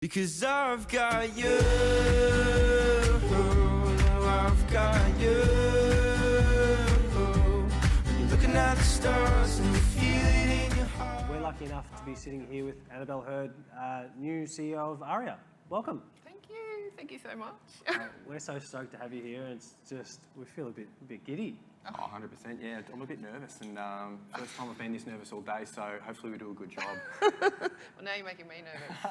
Because I've got you, I've got you. You're looking at the stars and you feel it in your heart. We're lucky enough to be sitting here with Annabelle Hurd, new CEO of Aria. Welcome. Thank you so much. We're so stoked to have you here. It's just, we feel a bit giddy. Oh, 100%, yeah. I'm a bit nervous, and first time I've been this nervous all day, so hopefully we do a good job. Well, now you're making me nervous. So.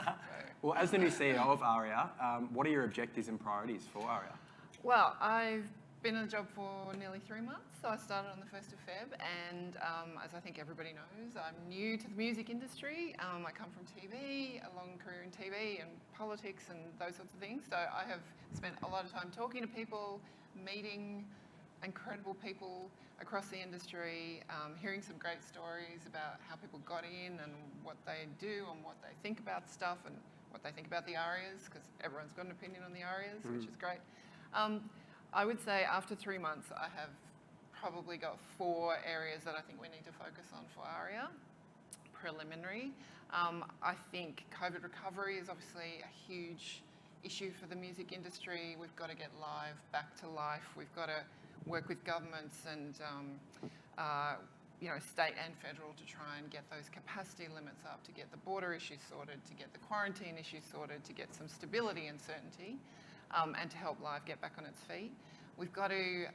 Well, as the new CEO of Aria, what are your objectives and priorities for Aria? Well, I've been in the job for nearly 3 months, so I started on the 1st of Feb, and as I think everybody knows, I'm new to the music industry. I come from TV, a long career in TV and politics and those sorts of things, so I have spent a lot of time talking to people, meeting incredible people across the industry, hearing some great stories about how people got in and what they do and what they think about stuff and what they think about the Arias, because everyone's got an opinion on the Arias, which is great. I would say after 3 months, I have probably got 4 areas that I think we need to focus on for Aria. Preliminary. I think COVID recovery is obviously a huge issue for the music industry. We've got to get live back to life. We've got to work with governments and state and federal to try and get those capacity limits up, to get the border issues sorted, to get the quarantine issues sorted, to get some stability and certainty, and to help live get back on its feet. We've got to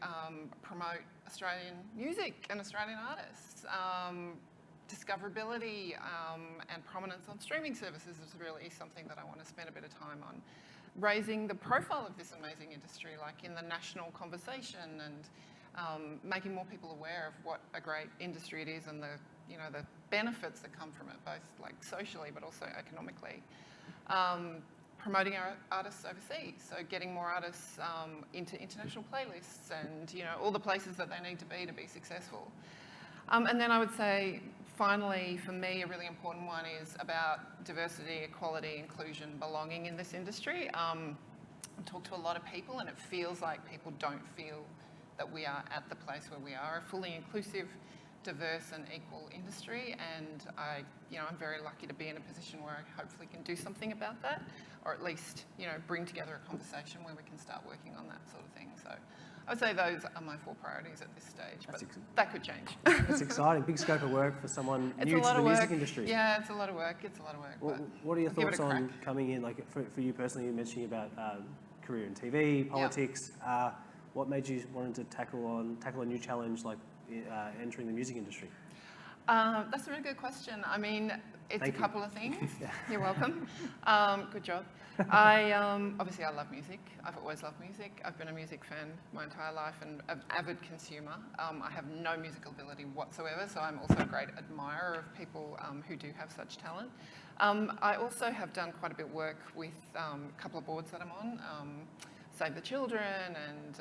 promote Australian music and Australian artists. Discoverability and prominence on streaming services is really something that I want to spend a bit of time on. Raising the profile of this amazing industry, like in the national conversation, and making more people aware of what a great industry it is and the benefits that come from it, both like socially but also economically. Promoting our artists overseas, so getting more artists into international playlists and all the places that they need to be successful. And then I would say, finally, for me, a really important one is about diversity, equality, inclusion, belonging in this industry. I talk to a lot of people, and it feels like people don't feel that we are at the place where we are, a fully inclusive, diverse and equal industry, and I'm very lucky to be in a position where I hopefully can do something about that, or at least bring together a conversation where we can start working on that sort of thing. So I would say those are my 4 priorities at this stage, but that could change. It's exciting, big scope of work for someone new to the music industry. Yeah, it's a lot of work. Well, what are your thoughts on coming in, like for you personally, you're mentioning about career in TV, politics. What made you want to tackle a new challenge like entering the music industry? That's a really good question. I mean, it's a couple of things. You're welcome. Good job. Obviously I love music. I've always loved music. I've been a music fan my entire life and an avid consumer. I have no musical ability whatsoever, so I'm also a great admirer of people who do have such talent. I also have done quite a bit of work with a couple of boards that I'm on. Save the Children and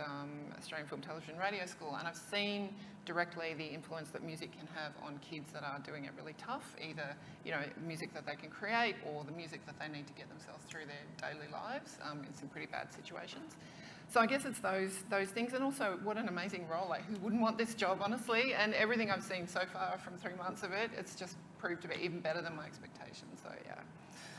Australian Film, Television, Radio School, and I've seen directly the influence that music can have on kids that are doing it really tough, either music that they can create or the music that they need to get themselves through their daily lives in some pretty bad situations. So I guess it's those things, and also what an amazing role. Like, who wouldn't want this job, honestly? And everything I've seen so far from 3 months of it, it's just proved to be even better than my expectations. So yeah.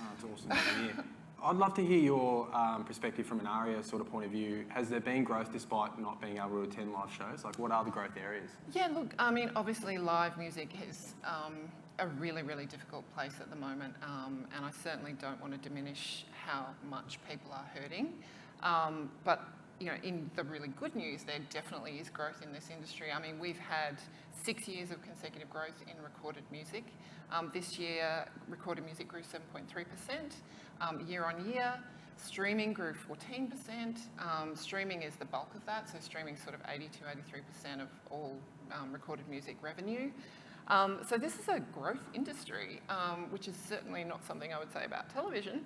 Oh, it's awesome to hear. I'd love to hear your perspective from an Aria sort of point of view. Has there been growth despite not being able to attend live shows? Like, what are the growth areas? Yeah, look, I mean, obviously live music is a really, really difficult place at the moment, and I certainly don't want to diminish how much people are hurting. But in the really good news, there definitely is growth in this industry. I mean, we've had 6 years of consecutive growth in recorded music. This year, recorded music grew 7.3% year on year. Streaming grew 14%. Streaming is the bulk of that, so streaming sort of 80 to 83% of all recorded music revenue. So this is a growth industry, which is certainly not something I would say about television.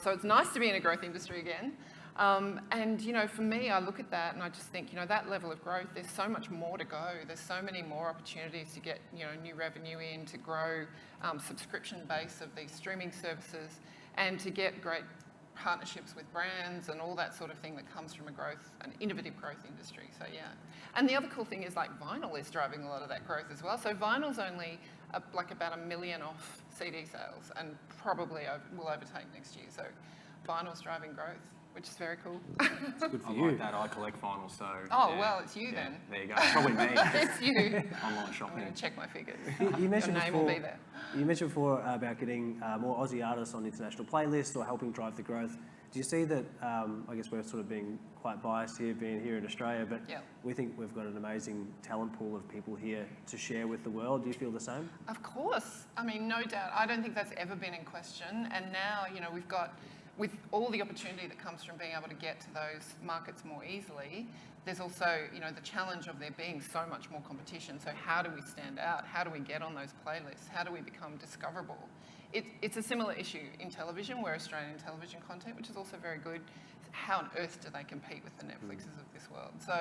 So it's nice to be in a growth industry again. And for me, I look at that and I just think, that level of growth, there's so much more to go. There's so many more opportunities to get, new revenue in, to grow subscription base of these streaming services, and to get great partnerships with brands and all that sort of thing that comes from an innovative growth industry. So yeah. And the other cool thing is, like, vinyl is driving a lot of that growth as well. So vinyl's only like about 1 million off CD sales, and probably will overtake next year. So vinyl's driving growth, which is very cool. It's good for I you. like that. I collect vinyl, so. Oh, yeah, well, it's you yeah, then. There you go. It's probably me. It's you. Online I'm shopping. going to check my figures. You mentioned Your name before. will be there. You mentioned before about getting more Aussie artists on international playlists or helping drive the growth. Do you see that? I guess we're sort of being quite biased here, being here in Australia, but Yeah. we think we've got an amazing talent pool of people here to share with the world. Do you feel the same? Of course. I mean, no doubt. I don't think that's ever been in question. And now, we've got, with all the opportunity that comes from being able to get to those markets more easily, there's also, the challenge of there being so much more competition. So how do we stand out? How do we get on those playlists? How do we become discoverable? It's a similar issue in television, where Australian television content, which is also very good, how on earth do they compete with the Netflixes of this world? So,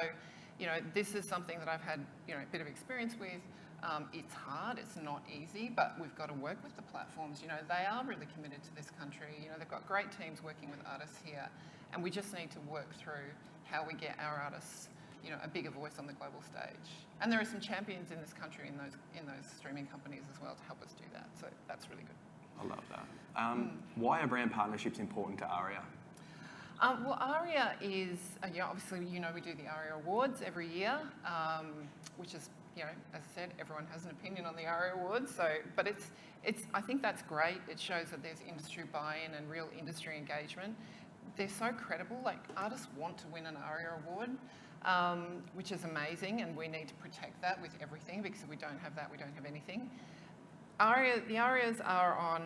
this is something that I've had, a bit of experience with. It's hard, it's not easy, but we've got to work with the platforms. They are really committed to this country. They've got great teams working with artists here, and we just need to work through how we get our artists, a bigger voice on the global stage. And there are some champions in this country in those streaming companies as well to help us do that. So that's really good. I love that. Why are brand partnerships important to Aria? Well, Aria is, obviously, we do the Aria Awards every year, which is, as I said, everyone has an opinion on the Aria Awards. So, but I think that's great. It shows that there's industry buy-in and real industry engagement. They're so credible. Like, artists want to win an Aria Award, which is amazing, and we need to protect that with everything, because if we don't have that, we don't have anything. The Arias are on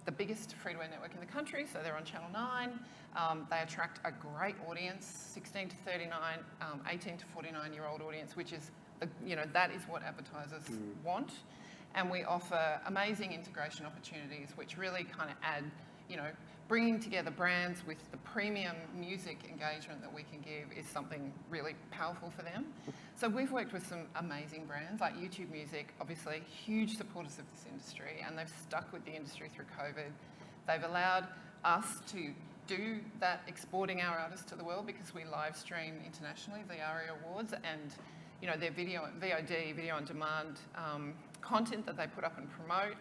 the biggest free-to-air network in the country, so they're on Channel 9. They attract a great audience, 16 to 39, 18 to 49-year-old audience, which is, that is what advertisers want. And we offer amazing integration opportunities, which really kind of add, bringing together brands with the premium music engagement that we can give is something really powerful for them. So we've worked with some amazing brands like YouTube Music, obviously huge supporters of this industry, and they've stuck with the industry through COVID. They've allowed us to do that, exporting our artists to the world, because we live stream internationally the Aria Awards, and their VOD, video on demand content that they put up and promote.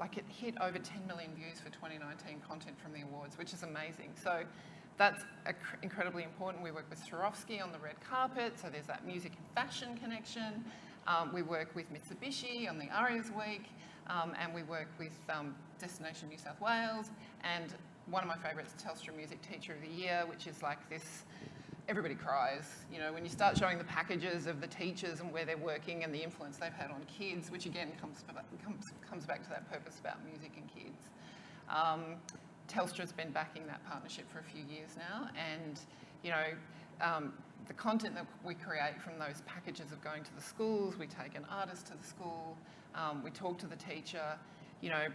Like, it hit over 10 million views for 2019 content from the awards, which is amazing. So that's incredibly important. We work with Swarovski on the red carpet, so there's that music and fashion connection. We work with Mitsubishi on the Arias Week, and we work with Destination New South Wales, and one of my favourites, Telstra Music Teacher of the Year, which is like this, everybody cries, when you start showing the packages of the teachers and where they're working and the influence they've had on kids, which again comes back to that purpose about music and kids. Telstra's been backing that partnership for a few years now, and the content that we create from those packages of going to the schools, we take an artist to the school, we talk to the teacher.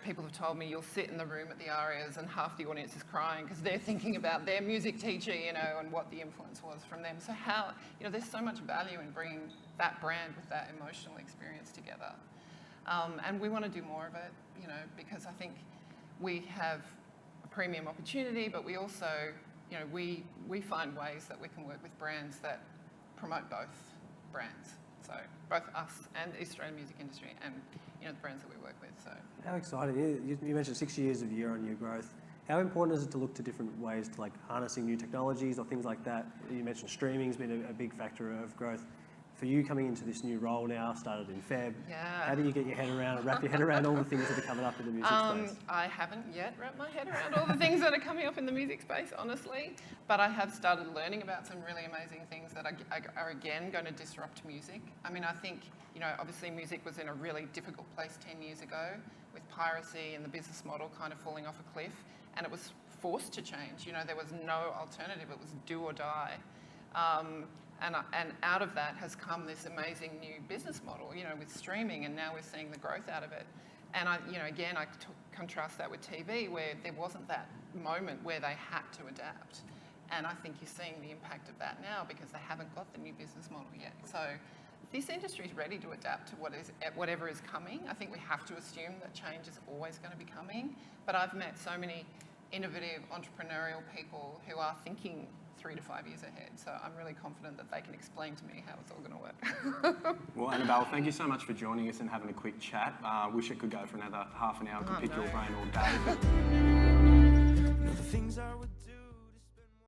People have told me you'll sit in the room at the Arias and half the audience is crying because they're thinking about their music teacher, and what the influence was from them. So how, there's so much value in bringing that brand with that emotional experience together. And we want to do more of it, because I think we have a premium opportunity, but we also, we find ways that we can work with brands that promote both brands. So both us and the Australian music industry, and the brands that we work with. So how exciting! You mentioned 6 years of year-on-year growth. How important is it to look to different ways to, like, harnessing new technologies or things like that? You mentioned streaming's been a big factor of growth. For you, coming into this new role now, started in Feb, how do you get your head around and wrap your head around all the things that are coming up in the music space? I haven't yet wrapped my head around all the things that are coming up in the music space, honestly, but I have started learning about some really amazing things that are again going to disrupt music. I mean, I think, obviously music was in a really difficult place 10 years ago with piracy and the business model kind of falling off a cliff, and it was forced to change. There was no alternative. It was do or die. And out of that has come this amazing new business model, with streaming, and now we're seeing the growth out of it. And I contrast that with TV, where there wasn't that moment where they had to adapt. And I think you're seeing the impact of that now, because they haven't got the new business model yet. So this industry is ready to adapt to whatever is coming. I think we have to assume that change is always going to be coming. But I've met so many innovative entrepreneurial people who are thinking 3 to 5 years ahead. So I'm really confident that they can explain to me how it's all going to work. Well, Annabelle, thank you so much for joining us and having a quick chat. Wish it could go for another half an hour. Could pick your brain all day. But